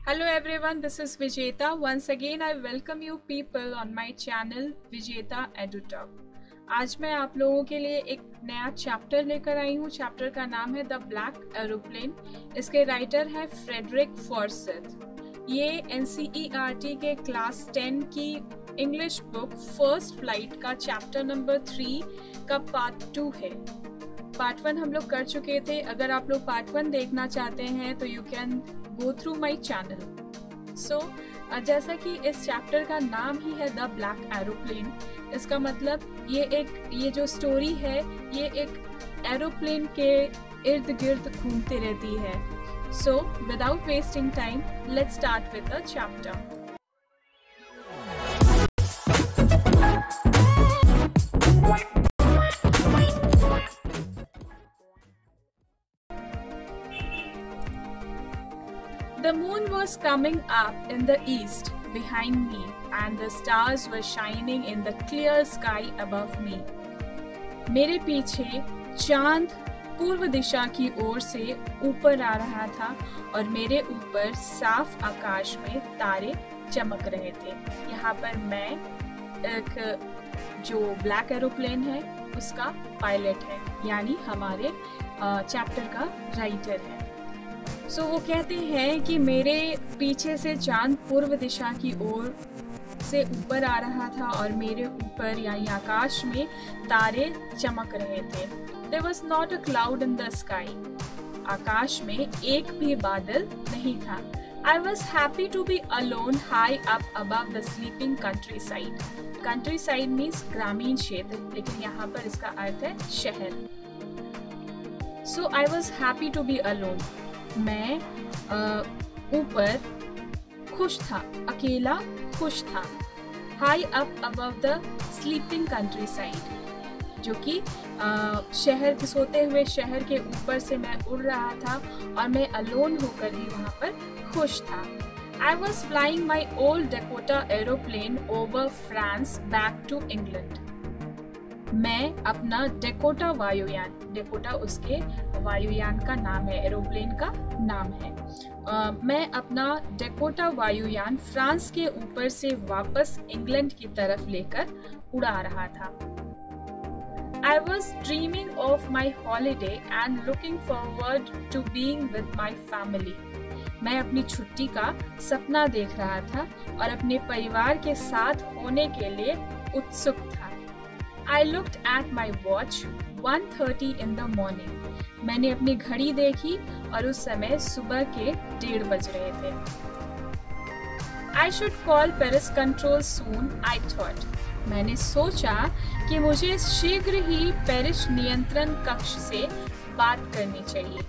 Hello everyone, this is Vijeta. Once again I welcome you people on my channel Vijeta EduTalk. आज मैं आप लोगों के लिए एक नया चैप्टर लेकर आई हूँ. चैप्टर का नाम है द ब्लैक एरोप्लेन. इसके राइटर है फ्रेडरिक फॉर्सिथ. ये NCERT के क्लास 10 की इंग्लिश बुक फर्स्ट फ्लाइट का चैप्टर नंबर 3 का पार्ट 2 है. पार्ट 1 हम लोग कर चुके थे. अगर आप लोग पार्ट 1 देखना चाहते हैं तो you can go through my channel. So जैसा कि इस चैप्टर का नाम ही है द ब्लैक एरोप्लेन, इसका मतलब ये जो स्टोरी है ये एक एरोप्लेन के इर्द गिर्द घूमती रहती है. So without wasting time let's start with the chapter. The moon was coming up in the east behind me and the stars were shining in the clear sky above me. मेरे पीछे चांद पूर्व दिशा की ओर से ऊपर आ रहा था और मेरे ऊपर साफ आकाश में तारे चमक रहे थे. यहाँ पर मैं एक जो ब्लैक एरोप्लेन है उसका पायलट है, यानी हमारे चैप्टर का राइटर है. सो वो कहते हैं कि मेरे पीछे से चांद पूर्व दिशा की ओर से ऊपर आ रहा था और मेरे ऊपर यानी आकाश में तारे चमक रहे थे. There was not a cloud in the sky. आकाश में एक भी बादल नहीं था. I was happy to be alone high up above the sleeping countryside. Countryside means ग्रामीण क्षेत्र, लेकिन यहाँ पर इसका अर्थ है शहर. So I was happy to be alone. मैं ऊपर खुश था, अकेला खुश था. High up above the sleeping country side, जो कि सोते हुए शहर के ऊपर से मैं उड़ रहा था और मैं अलोन होकर भी वहाँ पर खुश था. I was flying my old Dakota aeroplane over France back to England. मैं अपना डेकोटा वायुयान, डेकोटा उसके वायुयान का नाम है, एरोप्लेन का नाम है. मैं अपना डेकोटा वायुयान फ्रांस के ऊपर से वापस इंग्लैंड की तरफ लेकर उड़ा रहा था. I was dreaming of my holiday and looking forward to being with my family. मैं अपनी छुट्टी का सपना देख रहा था और अपने परिवार के साथ होने के लिए उत्सुक था. I looked at my watch, 1:30 in the morning. मैंने अपनी घड़ी देखी और उस समय सुबह के 1:30 बज रहे थे. I should call Paris control soon, I thought. मैंने सोचा कि मुझे शीघ्र ही पेरिस नियंत्रण कक्ष से बात करनी चाहिए.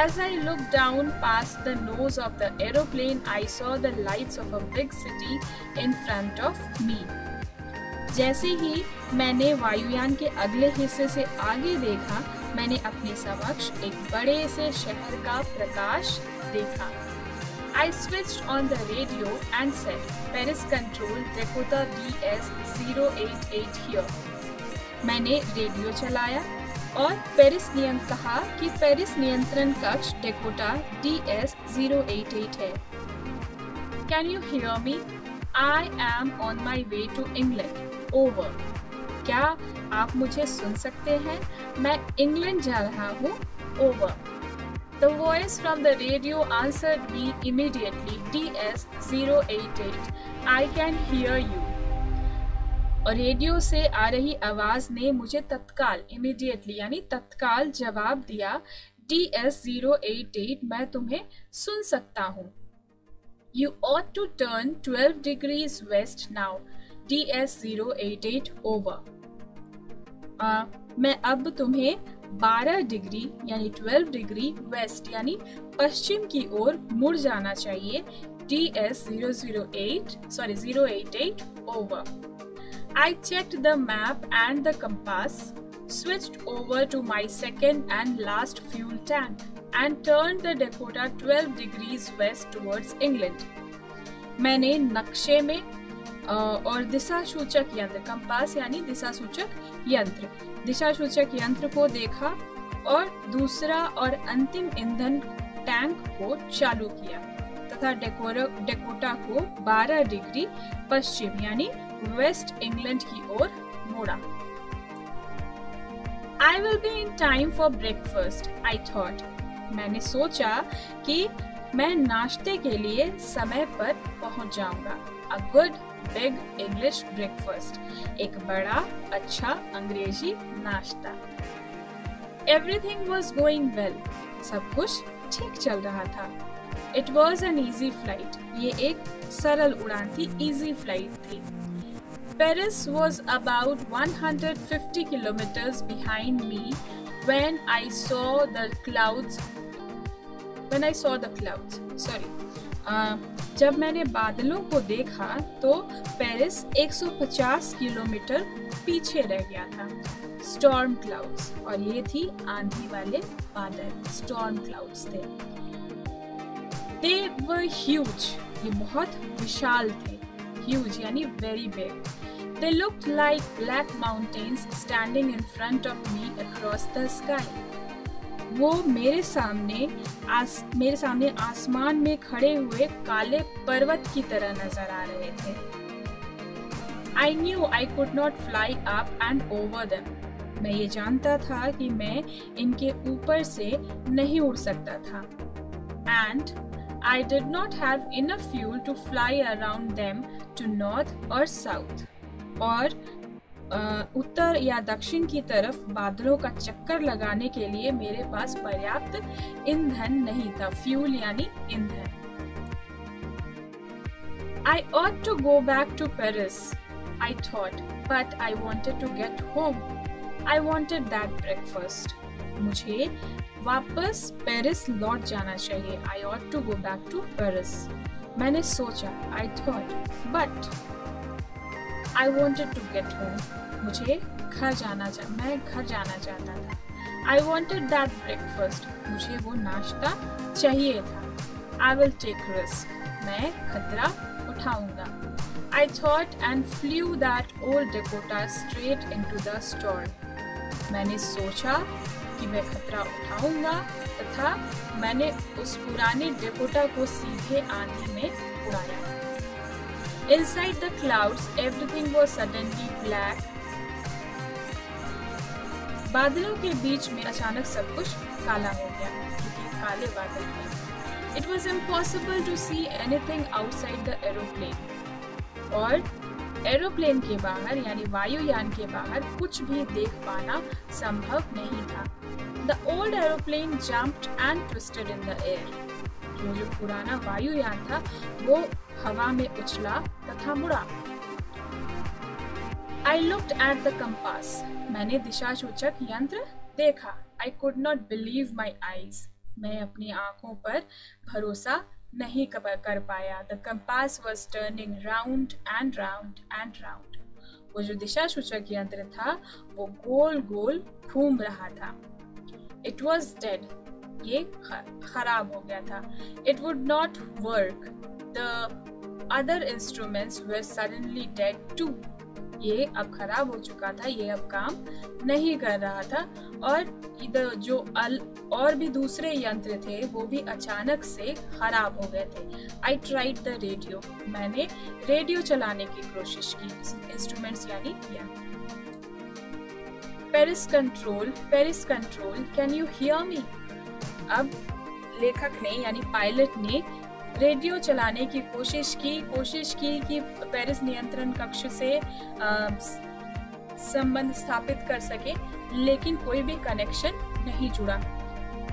As I looked down past the nose of the aeroplane, I saw the lights of a big city in front of me. जैसे ही मैंने वायुयान के अगले हिस्से से आगे देखा, मैंने अपने समक्ष एक बड़े से शहर का प्रकाश देखा. I switched on the radio and said, Paris control Dakota DS-088 here. मैंने रेडियो चलाया और कहा कि पेरिस नियंत्रण कक्ष डेकोटा DS-088 है. Can you hear me? I am on my way to England. Over. क्या आप मुझे सुन सकते हैं? मैं इंग्लैंड जा रहा हूँ. Over. The voice from the radio answered me immediately. DS-088. I can hear you. और रेडियो से आ रही आवाज ने मुझे तत्काल immediately यानी तत्काल जवाब दिया. DS-088 मैं तुम्हें सुन सकता हूँ. You ought to turn 12 degrees west now. DS-088 over. मैं अब तुम्हें 12 डिग्री यानी 12 डिग्री वेस्ट यानी पश्चिम की ओर मुड़ जाना चाहिए. DS-088 over. I checked the map and the compass, switched over to my second and last fuel tank and turned the Dakota 12 degrees west towards England. मैंने नक्शे में और दिशा सूचक यंत्र, कंपास यानी दिशा सूचक यंत्र को देखा और दूसरा और अंतिम ईंधन टैंक को चालू किया तथा डेकोटा को 12 डिग्री पश्चिम यानी वेस्ट इंग्लैंड की ओर मोड़ा। I will be in time for breakfast, I thought. मैंने सोचा कि मैं नाश्ते के लिए समय पर पहुंच जाऊंगा। A good big English breakfast, एक बड़ा अच्छा अंग्रेजी नाश्ता। Everything was going well, सब कुछ ठीक चल रहा था। It was an easy flight, ये एक सरल उड़ान थी, easy flight थी। Paris was about 150 kilometers behind me when I saw the clouds. जब मैंने बादलों को देखा तो पेरिस 150 किलोमीटर पीछे रह गया था। Storm clouds, और ये थी आंधी वाले बादल, storm clouds थे। They were huge, ये बहुत विशाल थे। Huge यानी very big. They looked like black mountains standing in front of me across the sky. वो मेरे सामने आसमान में खड़े हुए काले पर्वत की तरह नजर आ रहे थे। I knew I could not fly up and over them. मैं ये जानता था कि मैं इनके ऊपर से नहीं उड़ सकता था। And I did not have enough fuel to fly around them to north or south. और उत्तर या दक्षिण की तरफ बादलों का चक्कर लगाने के लिए मेरे पास पर्याप्त ईंधन नहीं था। फ्यूल यानी ईंधन। I ought to go back to Paris, I thought, but I wanted to get home. I wanted that breakfast. मुझे वापस पेरिस लौट जाना चाहिए। I ought to go back to Paris. मैंने सोचा, I thought, but I wanted to get home. मैं घर जाना चाहता था। I wanted that breakfast. मुझे वो नाश्ता चाहिए था। I will take risk. मैं खतरा उठाऊंगा। I thought and flew that old Dakota straight into the storm. मैंने सोचा कि मैं खतरा उठाऊंगा तथा मैंने उस पुराने डेकोटा को सीधे आंधी में उड़ाया। Inside the clouds, everything was suddenly black. बादलों के बीच में अचानक सब कुछ काला हो गया, क्योंकि काले बादल थे। It was impossible to see anything outside the aeroplane. और एरोप्लेन के बाहर यानी वायुयान के बाहर कुछ भी देख पाना संभव नहीं था। The old aeroplane jumped and twisted in the air. जो पुराना वायुयान था वो हवा में उछला तथा मुड़ा। I looked at the compass. मैंने दिशा सूचक यंत्र देखा। I could not believe my eyes. मैं अपनी आंखों पर भरोसा नहीं कर पाया। The compass was turning round and round and round. वो जो दिशा सूचक यंत्र था वो गोल गोल घूम रहा था। It was dead. ये खराब हो गया था। It would not work. The other instruments were suddenly dead too. ये अब खराब हो चुका था, ये अब काम नहीं कर रहा था और जो और भी दूसरे यंत्र थे वो भी अचानक से खराब हो गए थे। I tried the radio. मैंने रेडियो चलाने की कोशिश की। इंस्ट्रूमेंट्स यानी यंत्र। Paris control, can you hear me? अब लेखक ने यानी पायलट ने रेडियो चलाने की कोशिश की कि पेरिस नियंत्रण कक्ष से संबंध स्थापित कर सके, लेकिन कोई भी कनेक्शन नहीं जुड़ा।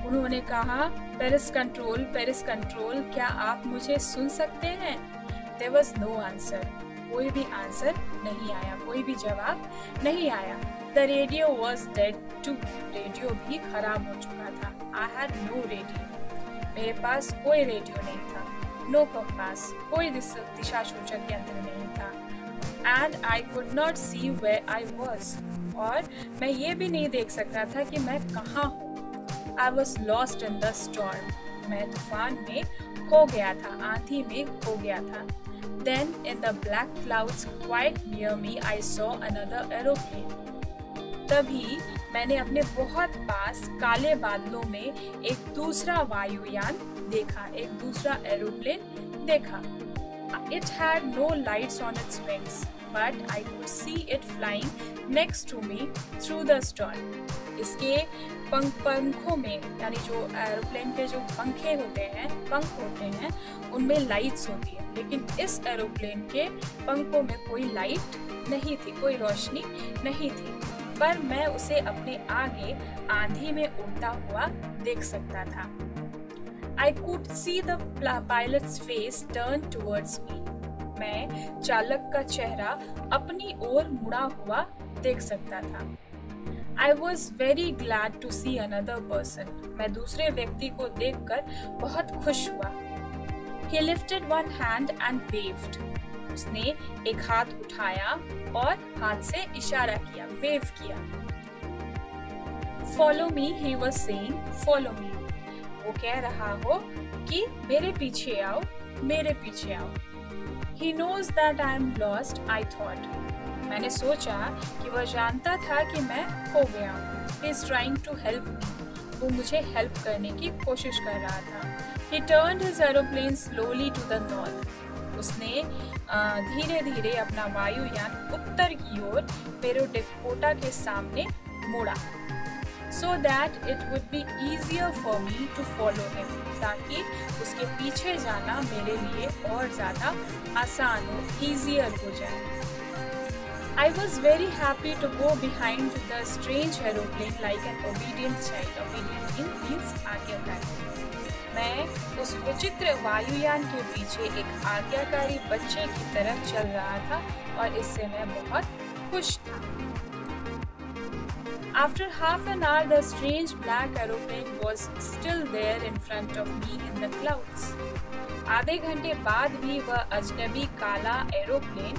उन्होंने कहा, पेरिस कंट्रोल, क्या आप मुझे सुन सकते हैं? There was no answer. कोई भी आंसर नहीं आया, कोई भी जवाब नहीं आया। The radio was dead too. Radio भी खराब हो चुका था। I had no radio. मेरे पास कोई रेडियो नहीं था। No compass. कोई दिशा सूचक यंत्र नहीं था। And I could not see where I was. और मैं ये भी नहीं देख सकता था कि मैं कहाँ हूँ। I was lost in the storm. मैं तूफान में खो गया था, आंधी में खो गया था। Then in the black clouds quite near me I saw another aeroplane. तभी मैंने अपने बहुत पास काले बादलों में एक दूसरा वायुयान देखा, एक दूसरा एरोप्लेन देखा। It had no lights on its wings, but I could see it flying next to me through the storm. इसके पंखों में, यानी जो एरोप्लेन के जो पंख होते हैं, उनमें लाइट्स होती है, लेकिन इस एरोप्लेन के पंखों में कोई लाइट नहीं थी, कोई रोशनी नहीं थी, पर मैं उसे अपने आगे आंधी में उड़ता हुआ देख सकता था। I could see the pilot's face turn towards me. मैं चालक का चेहरा अपनी ओर मुड़ा हुआ देख सकता था। I was very glad to see another person. मैं दूसरे व्यक्ति को देखकर बहुत खुश हुआ। He lifted one hand and waved. उसने एक हाथ उठाया और हाथ से इशारा किया, वेव किया। Follow me, he was saying, follow me. वो कह रहा हो कि मेरे पीछे आओ, मेरे पीछे आओ। He knows that I am lost, I thought. मैंने सोचा कि वह जानता था कि मैं खो गया हूँ। He is trying to help me. वो मुझे हेल्प करने की कोशिश कर रहा था। He turned his aeroplane slowly to the north. उसने धीरे धीरे अपना वायुयान उत्तर की ओर पेरो डेकोटा के सामने मोड़ा, so that it would be easier for me to follow him, ताकि उसके पीछे जाना मेरे लिए और ज़्यादा आसान हो, easier हो जाए। I was very happy to go behind the strange aeroplane like an obedient child. Obedient means आज्ञाकारी। मैं उस विचित्र वायुयान के पीछे एक आज्ञाकारी बच्चे की तरह चल रहा था और इससे मैं बहुत खुश था। After half an hour, the strange black aeroplane was still there in front of me in the clouds. आधे घंटे बाद भी वह अजनबी काला एरोप्लेन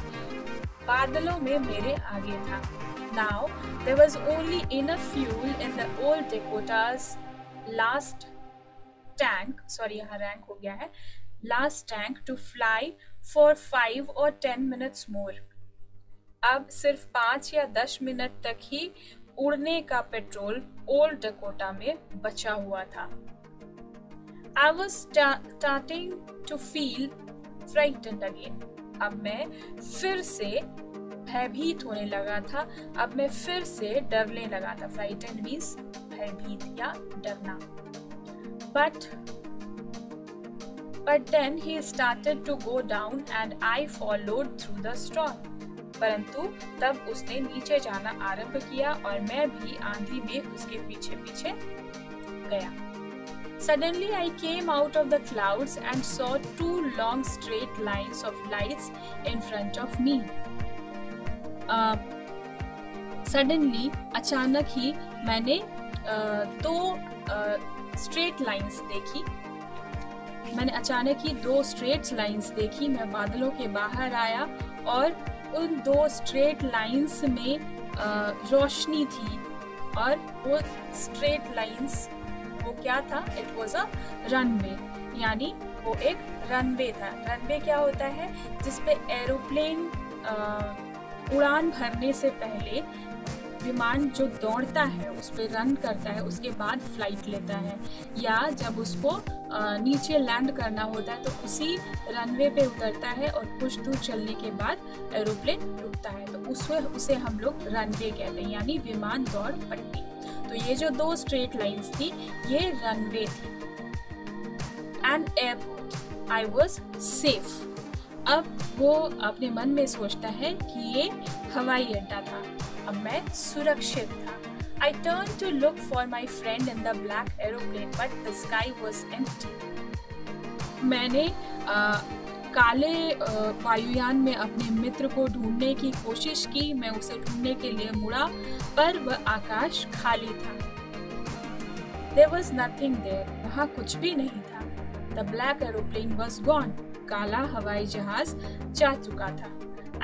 बादलों में मेरे आगे था। Now there was only enough fuel in the old Dakota's last tank. Sorry, यहाँ रैंक हो गया है। Last tank to fly for 5 or 10 minutes more. अब सिर्फ 5 या 10 मिनट तक ही उड़ने का पेट्रोल ओल्ड डकोटा में बचा हुआ था। I was starting to feel frightened again. अब मैं फिर से भयभीत होने लगा था। अब मैं फिर से डरने लगा था। Frightened means भयभीत या डरना। But then he started to go down and I followed through the storm. परंतु तब उसने नीचे जाना आरंभ किया और मैं भी आंधी में उसके पीछे पीछे गया। Suddenly I came out of the clouds and saw 2 long straight lines of lights in front of me. Suddenly अचानक ही मैंने 2 स्ट्रेट लाइंस देखी। मैंने अचानक ही 2 स्ट्रेट लाइंस देखी। मैं बादलों के बाहर आया और उन 2 स्ट्रेट लाइंस में रोशनी थी और वो स्ट्रेट लाइंस वो क्या था? इट वाज अ रनवे, यानी वो एक रनवे था। रनवे क्या होता है? जिसपे एरोप्लेन उड़ान भरने से पहले विमान जो दौड़ता है उस पर रन करता है, उसके बाद फ्लाइट लेता है, या जब उसको नीचे लैंड करना होता है तो उसी रनवे पे उतरता है और कुछ दूर चलने के बाद एरोप्लेन रुकता है, तो उसे हम लोग रनवे कहते हैं, यानी विमान दौड़ पट्टी। तो ये जो 2 स्ट्रेट लाइंस थी ये रनवे थी। And airport, I was safe. अब वो अपने मन में सोचता है कि ये हवाई अड्डा था, अब मैं सुरक्षित था। I turned to look for my friend in the black aeroplane, but the sky was empty. मैंने काले वायुयान में अपने मित्र को ढूंढने की कोशिश की। मैं उसे ढूंढने के लिए मुड़ा, पर वह आकाश खाली था। There was nothing there. वहाँ कुछ भी नहीं था। The black aeroplane was gone. काला हवाई जहाज जा चुका था।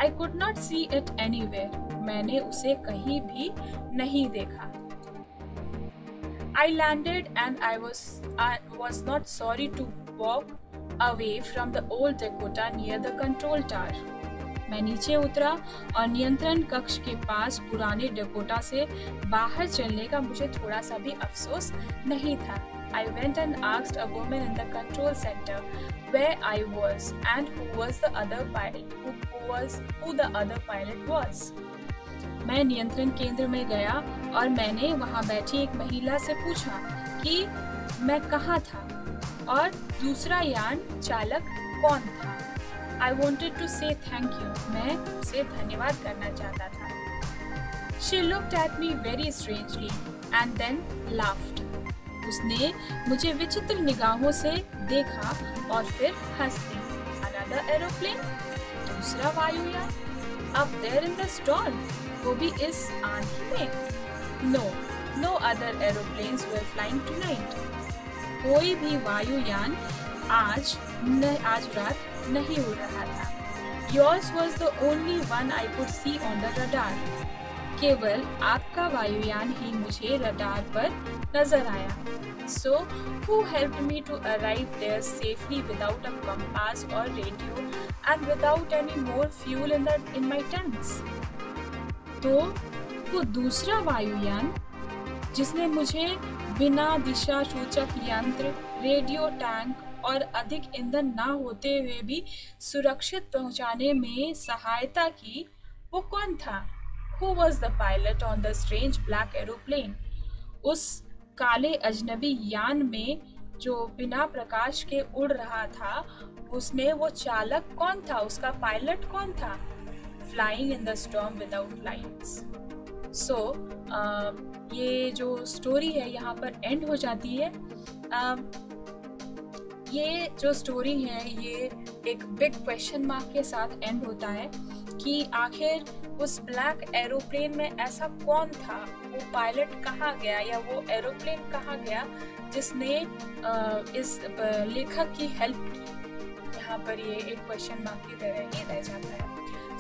I could not see it anywhere. मैंने उसे कहीं भी नहीं देखा। I landed and I was not sorry to walk away from the old Dakota near the control tower. मैं नीचे उतरा और नियंत्रण कक्ष के पास पुराने डकोटा से बाहर चलने का मुझे थोड़ा सा भी अफसोस नहीं था। I went and asked a woman in the control center where I was and who the other pilot was. मैं नियंत्रण केंद्र में गया और मैंने वहां बैठी एक महिला से पूछा कि मैं कहाँ था और दूसरा यान चालक कौन था. I wanted to say thank you. मैं उसे धन्यवाद करना चाहता था. She looked at me very strangely and then laughed. उसने मुझे विचित्र निगाहों से देखा और फिर हंस दी. Another aeroplane? दूसरा वायुयान? Up there in the storm? वो भी इस आंधी में? No other aeroplanes were flying tonight. कोई भी वायुयान आज रात नहीं उड़ रहा था. Yours was the only one I could see on the radar. केवल आपका वायुयान ही मुझे रडार पर नजर आया. So, who helped me to arrive there safely without a compass or radio and without any more fuel in my tanks? तो वो दूसरा वायुयान जिसने मुझे बिना दिशा सूचक यंत्र, रेडियो, टैंक और अधिक ईंधन ना होते हुए भी सुरक्षित पहुंचाने में सहायता की, वो कौन था? Who was the pilot on the strange black aeroplane? उस काले अजनबी यान में जो बिना प्रकाश के उड़ रहा था, उसमें वो चालक कौन था? उसका पायलट कौन था? Flying in the storm without lights. So, ये जो स्टोरी है यहाँ पर एंड हो जाती है. ये जो स्टोरी है ये एक बिग क्वेश्चन मार्क के साथ एंड होता है कि आखिर उस ब्लैक एरोप्लेन में ऐसा कौन था, वो पायलट कहाँ गया या वो एरोप्लेन कहाँ गया जिसने इस लेखक की हेल्प की. यहाँ पर ये एक क्वेश्चन मार्क की तरह ही रह जाता है.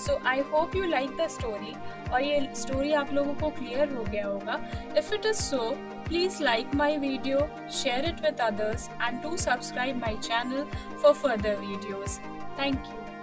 So I hope you like the story और ये स्टोरी आप लोगों को क्लियर हो गया होगा. If it is so, please like my video, share it with others and do subscribe my channel for further videos. Thank you.